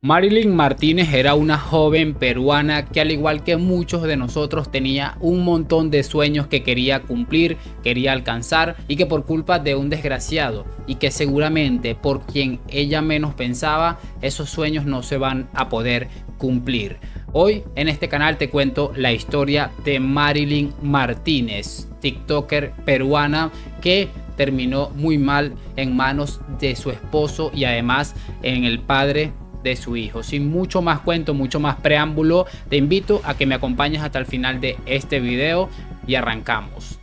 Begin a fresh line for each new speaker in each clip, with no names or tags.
Marilyn Martínez era una joven peruana que, al igual que muchos de nosotros, tenía un montón de sueños que quería cumplir, quería alcanzar, y que por culpa de un desgraciado y que seguramente por quien ella menos pensaba, esos sueños no se van a poder cumplir. Hoy en este canal te cuento la historia de Marilyn Martínez, TikToker peruana que terminó muy mal en manos de su esposo y además en el padre de su hijo. Sin mucho más cuento, mucho más preámbulo, te invito a que me acompañes hasta el final de este video y arrancamos.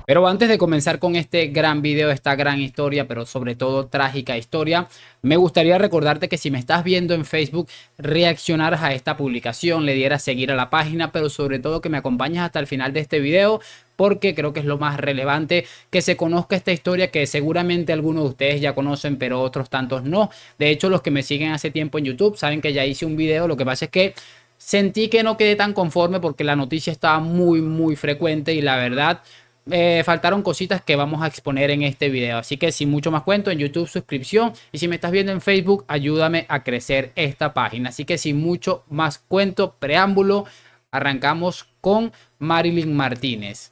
Pero antes de comenzar con este gran video, esta gran historia, pero sobre todo trágica historia, me gustaría recordarte que si me estás viendo en Facebook, reaccionaras a esta publicación, le dieras seguir a la página, pero sobre todo que me acompañes hasta el final de este video, porque creo que es lo más relevante que se conozca esta historia que seguramente algunos de ustedes ya conocen, pero otros tantos no. De hecho, los que me siguen hace tiempo en YouTube saben que ya hice un video. Lo que pasa es que sentí que no quedé tan conforme porque la noticia estaba muy frecuente y la verdad faltaron cositas que vamos a exponer en este video. Así que sin mucho más cuento, en YouTube suscripción, y si me estás viendo en Facebook, ayúdame a crecer esta página. Así que sin mucho más cuento, preámbulo, arrancamos con Marilyn Martínez.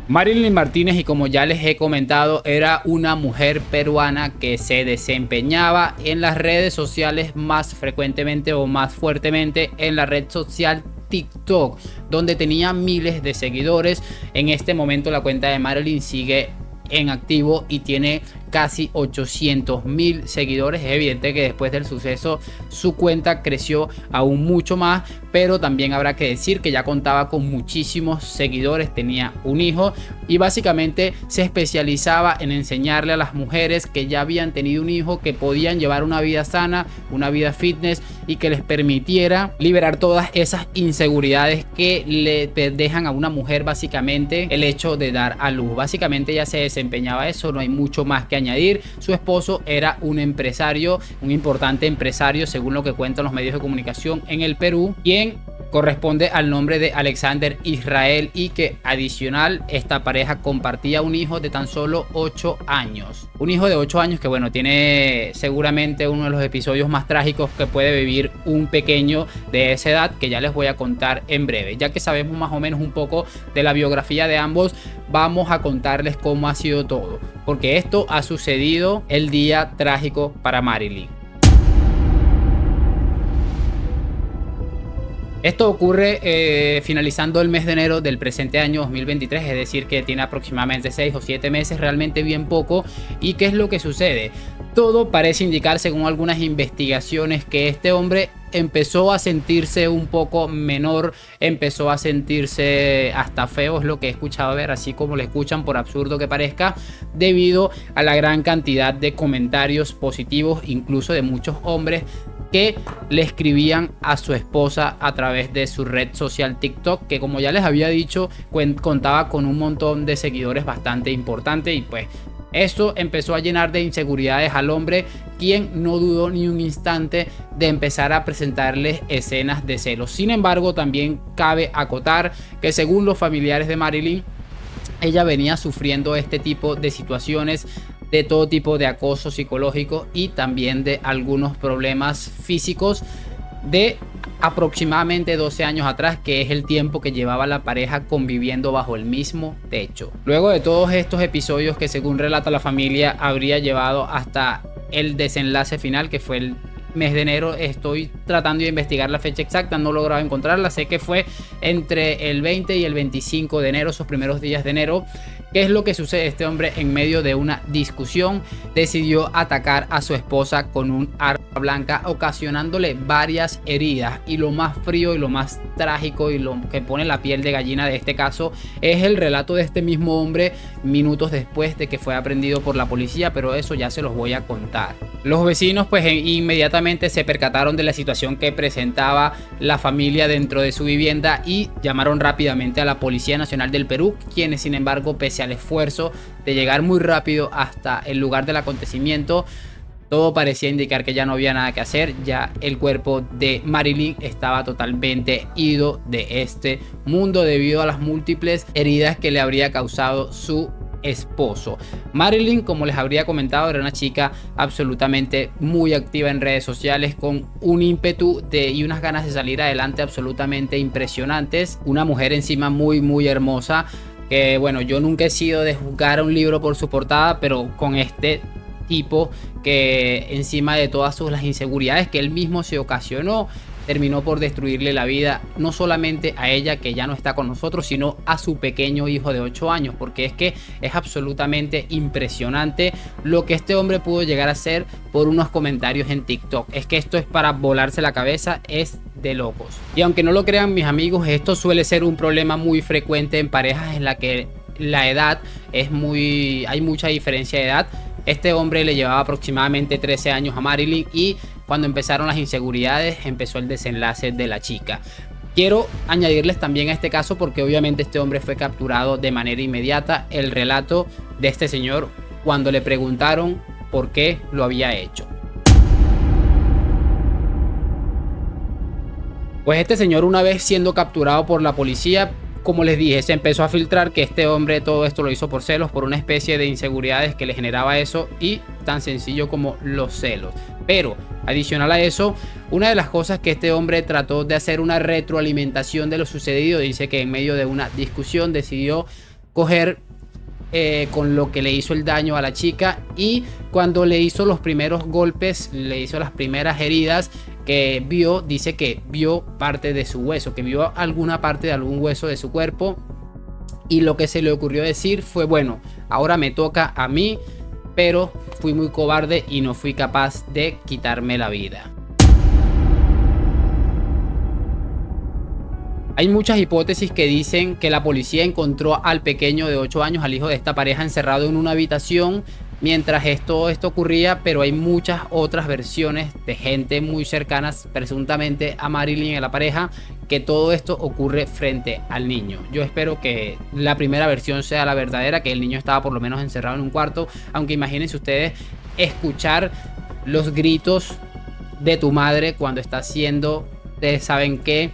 Marilyn Martínez, y como ya les he comentado, era una mujer peruana que se desempeñaba en las redes sociales más frecuentemente o más fuertemente en la red social TikTok, donde tenía miles de seguidores. En este momento la cuenta de Marilyn sigue en activo y tiene casi 800.000 seguidores. Es evidente que después del suceso su cuenta creció aún mucho más, pero también habrá que decir que ya contaba con muchísimos seguidores, tenía un hijo y básicamente se especializaba en enseñarle a las mujeres que ya habían tenido un hijo que podían llevar una vida sana, una vida fitness, y que les permitiera liberar todas esas inseguridades que le dejan a una mujer básicamente el hecho de dar a luz. Básicamente ya se desempeñaba eso, no hay mucho más que añadir. Su esposo era un empresario, un importante empresario según lo que cuentan los medios de comunicación en el Perú, quien corresponde al nombre de Alexander Israel, y que adicional esta pareja compartía un hijo de tan solo 8 años. Un hijo de 8 años que bueno, tiene seguramente uno de los episodios más trágicos que puede vivir un pequeño de esa edad, que ya les voy a contar en breve. Ya que sabemos más o menos un poco de la biografía de ambos, vamos a contarles cómo ha sido todo, porque esto ha sucedido el día trágico para Marilyn. Esto ocurre finalizando el mes de enero del presente año 2023, es decir que tiene aproximadamente 6 o 7 meses, realmente bien poco. ¿Y qué es lo que sucede? Todo parece indicar, según algunas investigaciones, que este hombre empezó a sentirse un poco menor, empezó a sentirse hasta feo, es lo que he escuchado ver, así como le escuchan, por absurdo que parezca, debido a la gran cantidad de comentarios positivos, incluso de muchos hombres que le escribían a su esposa a través de su red social TikTok, que como ya les había dicho, contaba con un montón de seguidores bastante importante, y pues esto empezó a llenar de inseguridades al hombre, quien no dudó ni un instante de empezar a presentarles escenas de celos. Sin embargo, también cabe acotar que según los familiares de Marilyn, ella venía sufriendo este tipo de situaciones, de todo tipo de acoso psicológico y también de algunos problemas físicos de aproximadamente 12 años atrás, que es el tiempo que llevaba la pareja conviviendo bajo el mismo techo. Luego de todos estos episodios que, según relata la familia, habría llevado hasta el desenlace final, que fue el mes de enero. Estoy tratando de investigar la fecha exacta, no he logrado encontrarla. Sé que fue entre el 20 y el 25 de enero, esos primeros días de enero. ¿Qué es lo que sucede? Este hombre, en medio de una discusión, decidió atacar a su esposa con un arma blanca, ocasionándole varias heridas. Y lo más frío y lo más trágico y lo que pone la piel de gallina de este caso es el relato de este mismo hombre minutos después de que fue aprehendido por la policía, pero eso ya se los voy a contar. Los vecinos pues inmediatamente se percataron de la situación que presentaba la familia dentro de su vivienda y llamaron rápidamente a la Policía Nacional del Perú, quienes sin embargo, pese al esfuerzo de llegar muy rápido hasta el lugar del acontecimiento, Todo parecía indicar que ya no había nada que hacer, ya el cuerpo de Marilyn estaba totalmente ido de este mundo debido a las múltiples heridas que le habría causado su esposo. Marilyn, como les habría comentado, era una chica absolutamente muy activa en redes sociales, con un ímpetu y unas ganas de salir adelante absolutamente impresionantes. Una mujer encima muy hermosa, que bueno, yo nunca he sido de juzgar a un libro por su portada, pero con este tipo que encima de todas las inseguridades que él mismo se ocasionó, terminó por destruirle la vida no solamente a ella, que ya no está con nosotros, sino a su pequeño hijo de 8 años, porque es que es absolutamente impresionante lo que este hombre pudo llegar a hacer por unos comentarios en TikTok. Es que esto es para volarse la cabeza, es de locos. Y aunque no lo crean mis amigos, esto suele ser un problema muy frecuente en parejas en la que la edad es hay mucha diferencia de edad. Este hombre le llevaba aproximadamente 13 años a Marilyn, y cuando empezaron las inseguridades empezó el desenlace de la chica. Quiero añadirles también a este caso, porque obviamente este hombre fue capturado de manera inmediata, el relato de este señor cuando le preguntaron por qué lo había hecho. Pues este señor, una vez siendo capturado por la policía, como les dije, se empezó a filtrar que este hombre todo esto lo hizo por celos, por una especie de inseguridades que le generaba eso, y tan sencillo como los celos. Pero adicional a eso, una de las cosas que este hombre trató de hacer una retroalimentación de lo sucedido, dice que en medio de una discusión decidió coger con lo que le hizo el daño a la chica, y cuando le hizo los primeros golpes, le hizo las primeras heridas que vio, dice que vio parte de su hueso, que vio alguna parte de algún hueso de su cuerpo, y lo que se le ocurrió decir fue: bueno, ahora me toca a mí, pero fui muy cobarde y no fui capaz de quitarme la vida. Hay muchas hipótesis que dicen que la policía encontró al pequeño de 8 años, al hijo de esta pareja, encerrado en una habitación mientras esto ocurría, pero hay muchas otras versiones de gente muy cercana presuntamente a Marilyn y a la pareja, que todo esto ocurre frente al niño. Yo espero que la primera versión sea la verdadera, que el niño estaba por lo menos encerrado en un cuarto, aunque imagínense ustedes escuchar los gritos de tu madre cuando está haciendo, ustedes saben que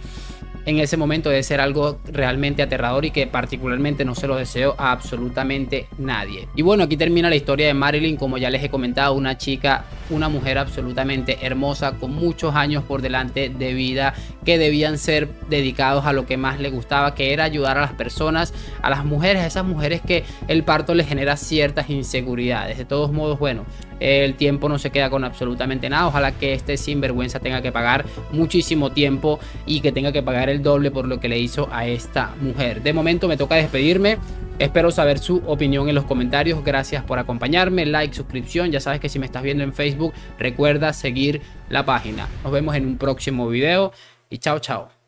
en ese momento debe ser algo realmente aterrador, y que particularmente no se lo deseo a absolutamente nadie. Y bueno, aquí termina la historia de Marilyn. Como ya les he comentado, una chica, una mujer absolutamente hermosa, con muchos años por delante de vida, que debían ser dedicados a lo que más le gustaba, que era ayudar a las personas, a las mujeres, a esas mujeres que el parto les genera ciertas inseguridades. De todos modos, bueno, el tiempo no se queda con absolutamente nada. Ojalá que este sinvergüenza tenga que pagar muchísimo tiempo, y que tenga que pagar el doble por lo que le hizo a esta mujer. De momento me toca despedirme. Espero saber su opinión en los comentarios. Gracias por acompañarme. Like, suscripción. Ya sabes que si me estás viendo en Facebook, recuerda seguir la página. Nos vemos en un próximo video y chao.